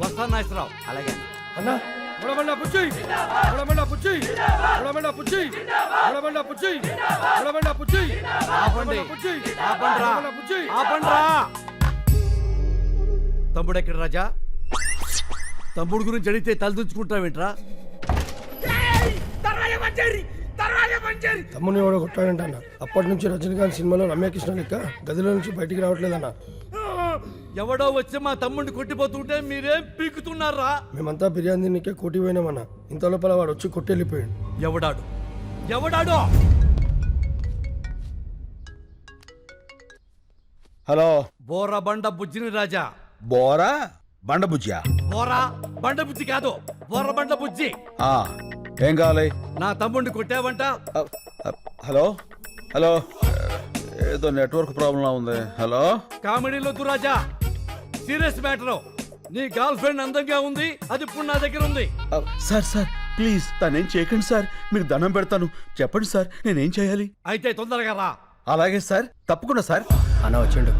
వస్తా నాగేశ్వరరావు. అలాగే అన్నా ఉడమండ పుచ్చి ఉడమండ పుచ్చి ఉడమండ పుచ్చి ఉడమండ పుచ్చి ఉడమండ పుచ్చి ఆపండి ఆపండ్రా ఆపండ్రా. తమ్ముడు ఎక్కడ రాజా? తమ్ముడు గురించి అడిగితే తలదించుకుంటావేంట్రా? తమ్ముని ఎవడో కొట్టాడంట అన్న. అప్పటి నుంచి రజనీకాంత్ సినిమాలో రమ్యకృష్ణ లెక్క గదిలో నుంచి బయటికి రావట్లేదన్న. ఎవడో వచ్చి మా తమ్ముడిని కొట్టిపోతుంటే మీరేం పీకుతున్నారా? మేమంతా బిర్యానీ నీకే కోటి పోయినామన్న. ఇంత లోపల వాడు వచ్చి కొట్టెళ్ళిపోయాడు. ఎవడాడు ఎవడాడు? హలో, బోరా బండ బుజ్జిని రాజా. బోరా బండబుజ్జా? బోరా బండ బుజ్జి కాదు, బోర బండ బుజ్జి. ఏం కావాలి? నా తమ్ముడిని కొట్టావంట. హలో హలో, ఏదో నెట్వర్క్ ప్రాబ్లం ఉంది. హలో, కామెడీలొద్దు రాజా, సీరియస్ మ్యాటర్. నీ గర్ల్ ఫ్రెండ్ అందంగా ఉంది, అది ఇప్పుడు నా దగ్గర ఉంది. సార్ సార్ ప్లీజ్ తనేం చేయకండి సార్, మీకు దండం పెడతాను. చెప్పండి సార్, నేనేం చేయాలి? అయితే తొందరగా రా. అలాగే సార్, తప్పకుండా సార్. అన్న వచ్చిండు.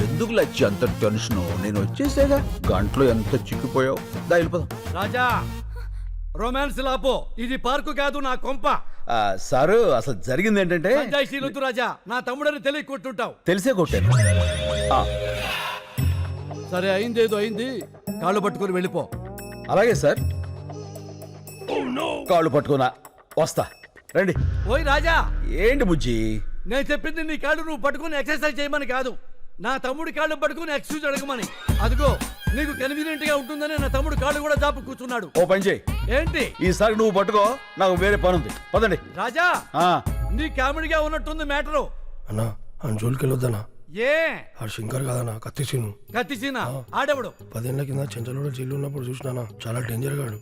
ఎందుకు లచ్చి అంత టెన్షన్? నేను వచ్చేసేగా, గంటలో ఎంత చిక్కిపోయావు. దా వెళ్ళిపోదాం. రాజా, రొమాన్స్ లాపో, ఇది పార్కు కాదు, నా కొంప. సారు అసలు జరిగింది ఏంటంటే, పంచాయతీలొద్దు రాజా, నా తమ్ముడని తెలియ కొట్టుంటావు. తెలిసే కొట్టాను. సరే, అయిందేదో అయింది, కాళ్ళు పట్టుకుని వెళ్ళిపో. అలాగే సార్, కాళ్ళు పట్టుకున్నా వస్తా. రండి. ఓయ్ రాజా, ఏంటి బుజ్జి? నేను చెప్పింది నీ కాళ్ళు నువ్వు పట్టుకుని ఎక్సర్సైజ్ చేయమని కాదు, నా తమ్ముడి కాళ్ళు పట్టుకుని ఎక్స్క్యూజ్ అడగమని. అదిగో నీకు కన్వీనియంట్ గా ఉంటుందని నా తమ్ముడు కాళ్ళు కూడా జాపు కూర్చున్నాడు. ఓ పని చేయి. ఏంటి? ఈసారి నువ్వు పట్టుకో, నాకు వేరే పని ఉంది. పదండి. రాజా, నీ కామెడీగా ఉన్నట్టుంది మ్యాటరు. అన్నా అంజోల్కి వెళ్ళొద్దన్నా. ఏ ఆడు శంకర్ కదన్నా, కత్తిసీను. కత్తిసీనా? ఆడెవడు? 10 ఏళ్ల కింద చెంచలోడ జైలు ఉన్నప్పుడు చూసినానా, చాలా డేంజర్ గాడు.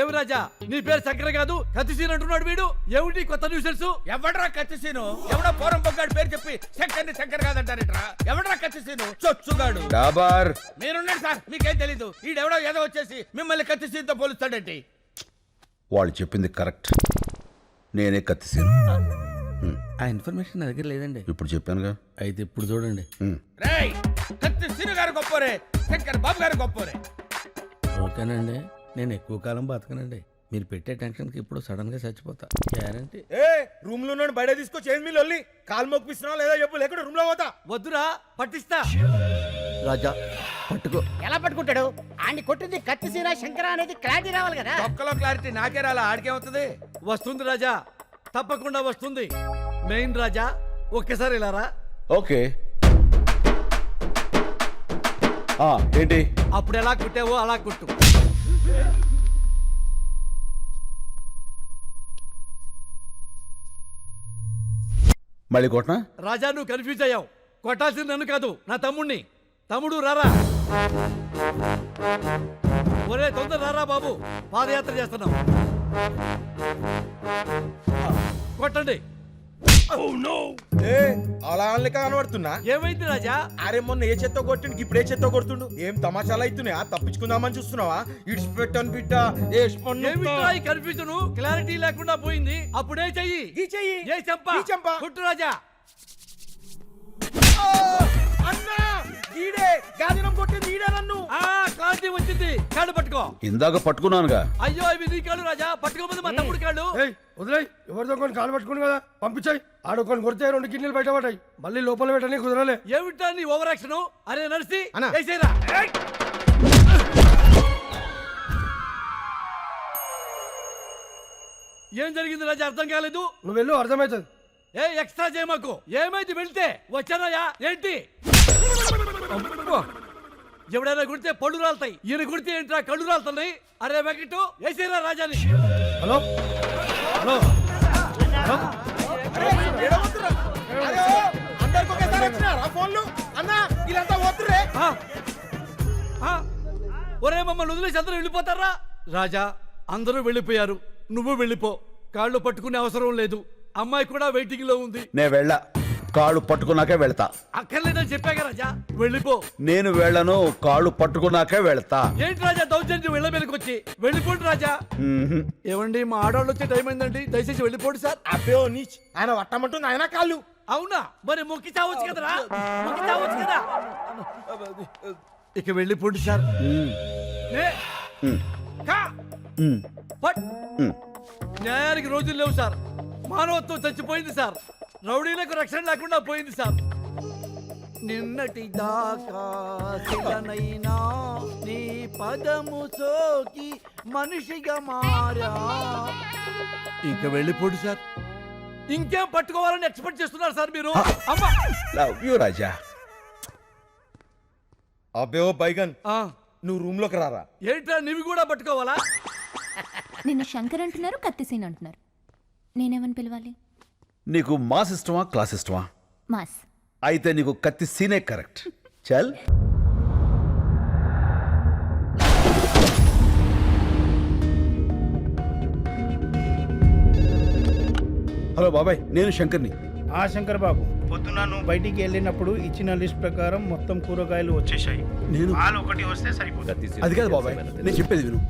ఏమి రాజా, నీ పేరు చక్కెర కాదు, కత్తిసీన్ అంటున్నాడు వీడు. ఏమిటి కొత్త న్యూసెన్స్? ఎవడ్రా కత్తిసీను? ఎవడో పోరం పొగ్గాడు పేరు చెప్పి శంకర్ని శంకర్ కాదంటారేట్రా? ఎవడ్రా కత్తిసీను? చొచ్చుగాడు. డాబార్. మీరున్నాడు సార్, మీకేం తెలీదు. ఈడెవడో ఏదో వచ్చేసి మిమ్మల్ని కత్తిసీన్తో పోలుస్తాడేంటి? వాళ్ళు చెప్పింది కరెక్ట్, నేనే కత్తిసీను. ఆ ఇన్ఫర్మేషన్ నా దగ్గర లేదండి. ఇప్పుడు చెప్పానుగా. అయితే ఇప్పుడు చూడండి. రేయ్, కత్తిసీను గారు గొప్పోరే, శంకర్ బాబు గారు గొప్పోరే. ఓకేనండి, నేను ఎక్కువ కాలం బతకనండి. మీరు పెట్టే టెన్షన్కి ఇప్పుడు సడన్ గా చచ్చిపోతా గ్యారంటీ. రూమ్ లో బయట తీసుకొచ్చి ఏం మీరు వెళ్ళి కాలు మొక్కిస్తున్నా లేదా చెప్పు, లేకుండా రూమ్ లో పోతా. వద్దురా, పట్టిస్తా. రాజా పట్టుకో. ఎలా పట్టుకుంటాడు? ఆడిని కొట్టింది కత్తిసీన శంకర అనేది క్లారిటీ రావాలి కదా. ఒక్కలో క్లారిటీ నాకే రాలా, ఆడికేమవుతుంది? వస్తుంది రాజా, తప్పకుండా వస్తుంది. మెయిన్ రాజా, ఒక్కసారి ఇలా రా. ఓకే. ఏంటి? అప్పుడు ఎలా కుట్టావో అలా కుట్టు. మళ్ళీ కొట్టనా? రాజా, నువ్వు కన్ఫ్యూజ్ అయ్యావు. కొట్టాల్సింది నన్ను కాదు, నా తమ్ముణ్ణి. తమ్ముడు రారా. ఒరే తొందర రారా బాబు, పాదయాత్ర చేస్తున్నాం. కొట్టండి. అలా కనబడుతున్నా. ఏమైంది రాజా? అరే మొన్న ఏ చెత్త కొట్టిండు, ఇప్పుడు ఏ చెత్త కొడుతుండు? ఏం తమాషాలు అవుతున్నాయా? తప్పించుకుందామని చూస్తున్నావా? ఇడిచిపెట్టాను బిడ్డ. కన్ఫ్యూజన్ క్లారిటీ లేకుండా పోయింది. అప్పుడే చెయ్యి. ఈ చెయ్యి. ఏ చెంప చెంప. కొట్టు రాజా. అన్నా, ఈడే గాదినం కొట్టింది, ఈడే నన్ను. క్లారిటీ వచ్చింది. కాళ్ళు పట్టుకో. ఇందాక పట్టుకున్నానుగా. అయ్యో, ఇవి నీ కాళ్ళు రాజా, పట్టుకోమంది మా తమ్ముడు కాళ్ళు. వదిలేయ్, ఎవరితో కొన్ని కాలు పట్టుకుని కదా పంపించాయి. ఆడుకొని కొడితే 2 కిడ్నీలు బయట పడ్డాయి. మళ్ళీ లోపల పెట్టని కుదరలే. ఏమిటా నీ ఓవర్ యాక్షన్? అరే నర్సి, అన్నా. వేసేరా. ఏం జరిగింది రాజా, అర్థం కాలేదు. నువ్వు వెళ్ళు, అర్థమవుతుంది. ఏ ఎక్స్ట్రా చేయమాకు. ఏమైంది? వెళ్తే వచ్చానయ్యా. ఏంటి? ఎవడైనా కుడితే పళ్ళు రాలుతాయి, ఈయన కుడితే ఏంట్రా కళ్ళు రాలుతున్నాయి. అరే వెంకటు, వేసేరా రాజాని. హలో హలో అందరికి ఒకేసారి వచ్చినారా ఫోన్లు? అన్నా, వీళ్ళంతా పోతుర్రే. ఒరే, మమ్మల్ని వదిలేసి అందరూ వెళ్ళిపోతారా? రాజా, అందరూ వెళ్ళిపోయారు, నువ్వు వెళ్ళిపో. కాళ్ళు పట్టుకునే అవసరం లేదు. అమ్మాయి కూడా వెయిటింగ్ లో ఉంది. నే వెళ్ళా. కాళ్ళు పట్టుకున్నాకే వెళ్తా. అక్కర్లేదని చెప్పాక రాజా వెళ్ళిపో. నేను వెళ్ళను, కాళ్ళు పట్టుకున్నాకే వెళ్తా. ఏంటి రాజా దౌర్జన్యం వెళ్ళ మీదకి వచ్చి? వెళ్ళిపోండి రాజా. ఏమండి మా ఆడవాళ్ళు వచ్చే టైం అయిందండి, దయచేసి వెళ్ళిపోండి సార్. అబ్బో నీచ్, ఆయన వట్టమంటుంది ఆయన కాళ్ళు. అవునా, మరి మొక్కి చావచ్చు కదరా, మొక్కి చావచ్చు కదా. ఇక వెళ్ళిపోండి సార్. నే, కా, పట్. న్యాయానికి రోజులు లేవు సార్. మానవత్వం చచ్చిపోయింది సార్. రౌడీలకు రక్షణ లేకుండా పోయింది సార్. నిన్నటి దాకా శిలనైనా నీ పదము సోకి మనిషిగా మారా. ఇక వెళ్ళిపోండి సార్. ఇంకేం పట్టుకోవాలని ఎక్స్పెక్ట్ చేస్తున్నారు సార్ మీరు? అమ్మా లవ్ యూ రాజా. అబ్బే బైగన్, నువ్వు రూమ్ లోకి రారా. ఏంట్రా నీవి కూడా పట్టుకోవాలా? నిన్ను శంకర్ అంటున్నారు, కత్తిసీన్ అంటున్నారు. నేనేమని పిలవాలి? నీకు మాస్ ఇష్టమా, క్లాస్ ఇష్టమా? మాస్. అయితే నీకు కత్తి సీనే కరెక్ట్. చల్. హలో బాబాయ్, నేను శంకర్ని. ఆ శంకర్ బాబు, పొద్దున నువ్వు బయటికి వెళ్ళినప్పుడు ఇచ్చిన లిస్ట్ ప్రకారం మొత్తం కూరగాయలు వచ్చేసాయి. నేను పాలు ఒకటి వస్తే సరిపోతుంది. అది కాదు బాబాయ్, నేను చెప్పేది విను.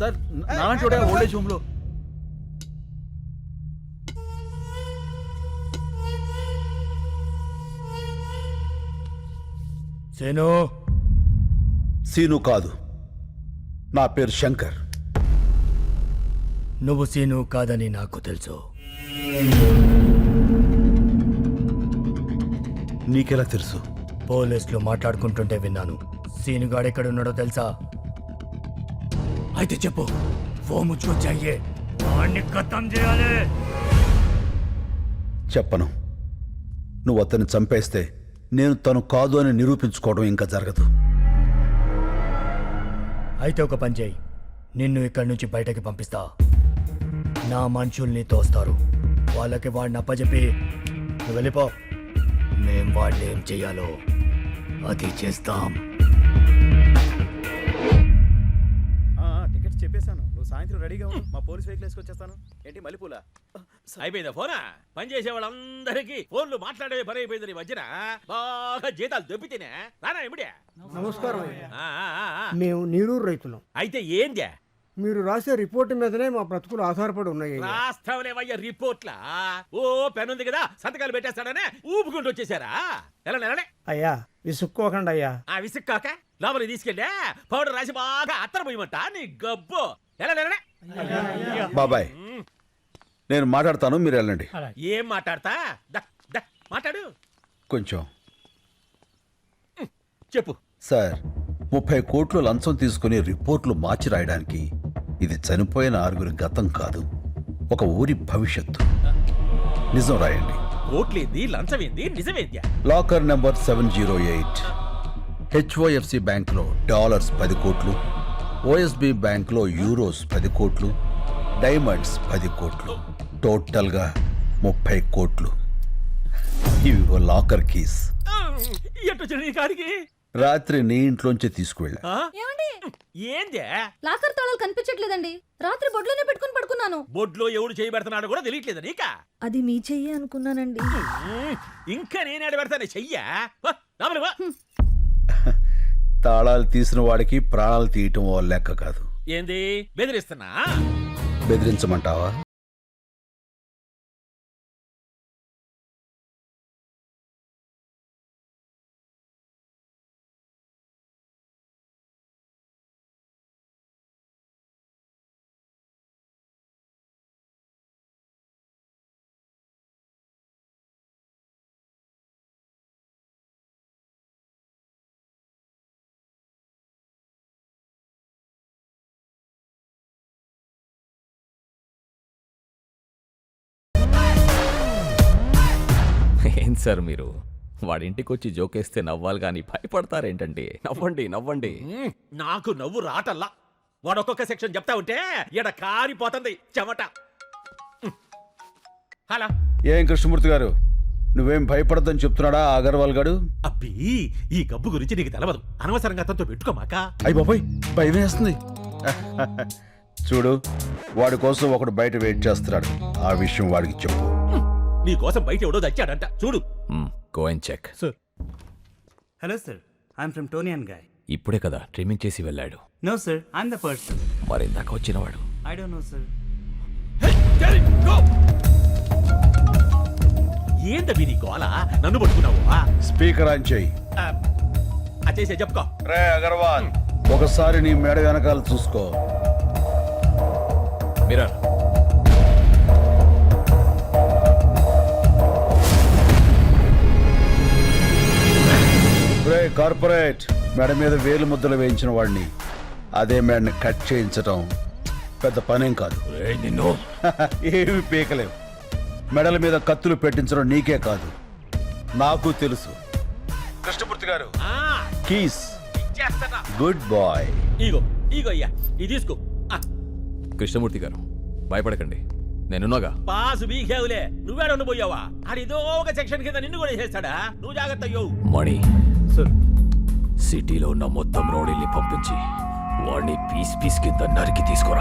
సార్ నాలాంటి వాడే ఓల్డేజ్ హోమ్ లో. సేను, సీను కాదు, నా పేరు శంకర్. నువ్వు సీను కాదని నాకు తెలుసు. నీకెలా తెలుసు? పోలీసులు మాట్లాడుకుంటుంటే విన్నాను. సీనుగాడు ఎక్కడున్నాడో తెలుసా? అయితే చెప్పు. ఫోన్ ముచ్చుకొచ్చాయే, వాడిని ఖతం చేయాలి. చెప్పను. నువ్వు అతన్ని చంపేస్తే నేను తను కాదు అని నిరూపించుకోవడం ఇంకా జరగదు. అయితే ఒక పని చేయి, నిన్ను ఇక్కడి నుంచి బయటకి పంపిస్తా. నా మనుషుల్ని తోస్తారు. వాళ్ళకి వాడిని అప్పచెప్పి నువ్వు వెళ్ళిపో. మేం వాడిని ఏం చెయ్యాలో అది చేస్తాం. టికెట్స్ చెప్పేశాను. నువ్వు సాయంత్రం రెడీగా ఉండు. మా పోలీస్ వెహికల్ వేసుకొచ్చేస్తాను. ఏంటి మల్లెపూల? అయిపోయిందా ఫోనా? పని చేసే వాళ్ళందరికీ ఫోన్లు మాట్లాడే పని అయిపోయింది. నీ మధ్యన బాగా జీతాలు దొబ్బితేనే రానా ఇమిడే. నమస్కారం. ఆ, ఆ, ఆ, ఆ. మేము నీరూరు రైతులం. అయితే ఏందే? మీరు రాసే రిపోర్ట్ మీదనే మా బ్రతుకులు ఆధారపడి ఉన్నాయి. రాస్తావులేవయ్యా రిపోర్ట్లా? ఓ పెన్ ఉంది కదా, సంతకాలు పెట్టేస్తాడనే ఊపుకుంటూ వచ్చేసారా? ఎలా నెలనే? అయ్యా విసుక్కోకండి అయ్యా. ఆ విసుక్కాక లోపలికి తీసుకెళ్ళా పౌడర్ రాసి బాగా అత్తర పోయమంట నీ గబ్బు. ఎలా నెలనే? బాబాయ్, నేను మాట్లాడతాను, మీరు వెళ్ళండి. ఏం మాట్లాడతా? మాట్లాడు కొంచెం. చెప్పు. సార్, 30 కోట్లు లంచం తీసుకుని రిపోర్ట్లు మార్చి రాయడానికి ఇది చనిపోయిన 6 గతం కాదు, ఒక ఊరి భవిష్యత్తు. నిజం రాయండి. కోట్లేంది, లంచమేంది, నిజమేంది? Locker number 708. హెచ్ఓఎఫ్సి బ్యాంక్లో డాలర్స్ 10 కోట్లు, ఓఎస్బి బ్యాంక్లో యూరోస్ 10 కోట్లు, డైమండ్స్ 10 కోట్లు, టోటల్గా 30 కోట్లు. ఇవి లాకర్ కీస్. ఎటు నీ కాడికి రాత్రి నీ ఇంట్లోంచి తీసుకువెళ్ళా. ఏమండి? ఏందే? లాకర్ తాళాలు కనిపించట్లేదండి. రాత్రి బొడ్లోనే పెట్టుకుని పడుకున్నాను. బొడ్లో ఎవడు చేయి పెడుతున్నాడో కూడా తెలియట్లేదు నీకా? అది మీ చెయ్యి అనుకున్నానండి. ఇంకా నేనేడ పెడతానే చెయ్యా? తాళాలు తీసిన వాడికి ప్రాణాలు తీయటం ఓ లెక్క కాదు. ఏంది బెదిరిస్తున్నా? బెదిరించమంటావా? ఏం సార్ మీరు వాడింటికి వచ్చి జోకేస్తే నవ్వాలి కానీ భయపడతారేంటండి? నవ్వండి నవ్వండి. నాకు నవ్వు రాటల్లా. వాడు ఒక్కొక్క సెక్షన్ చెప్తా ఉంటే ఈడ కారిపోతుంది చెమట. హలో, ఏం కృష్ణమూర్తి గారు, నువ్వేం భయపడద్దని చెప్తున్నాడా అగర్వాల్ గాడు? అబ్బి ఈ గబ్బు గురించి నీకు తెలవదు. అనవసరంగా అతనితో పెట్టుకోమాక. అయ్యి బాబాయ్, భయం వేస్తుంది. చూడు, వాడి కోసం ఒకడు బయట వెయిట్ చేస్తున్నాడు. ఆ విషయం వాడికి చెప్పు. నీ కోసం బయట ఎవడో దచ్చాడంట చూడు. Go and check. Hello sir, I'm from Toni and Guy. ఇప్పుడే కదా ట్రిమ్మింగ్ చేసి వెళ్ళాడు. No sir, I'm the person. మరి ఇందాక వచ్చినవాడు ఐ డోంట్ నో సార్. ఏందవి నీ గోల? నన్ను పట్టుకున్నావు స్పీకర్ ఆన్ చేయి. చేసే చెప్పుకో. రే అగర్వాల్, ఒకసారి నీ మేడ వెనకాల చూసుకో. మిర్రర్. రే కార్పొరేట్, మెడ మీద వేలు ముద్దలు వేయించిన వాడిని అదే మేడని కట్ చేయించటం పెద్ద పనేం కాదు. నిన్ను ఏమి పీకలేవు. మెడల మీద కత్తులు పెట్టించడం నీకే కాదు, నాకు తెలుసు. కృష్ణమూర్తి గారు, ఆ, కీస్. ఇచ్చేస్తానా? Good boy. ఇగో ఇగో అయ్యా, ఇది తీసుకో. కృష్ణమూర్తి గారు భయపడకండి, నేనున్నాగా. పాసు బీకేవులే, నువ్వేడ ఉండిపోయావా? అడిదో ఒక సెక్షన్ కింద నిన్ను కూడా చేస్తాడా? నువ్వు జాగ్రత్త అయ్యో. మణి, సార్, సిటీలో ఉన్న మొత్తం రౌడీల్ని పంపించి వాడిని పీస్ పీస్ కింద నరికి తీసుకురా.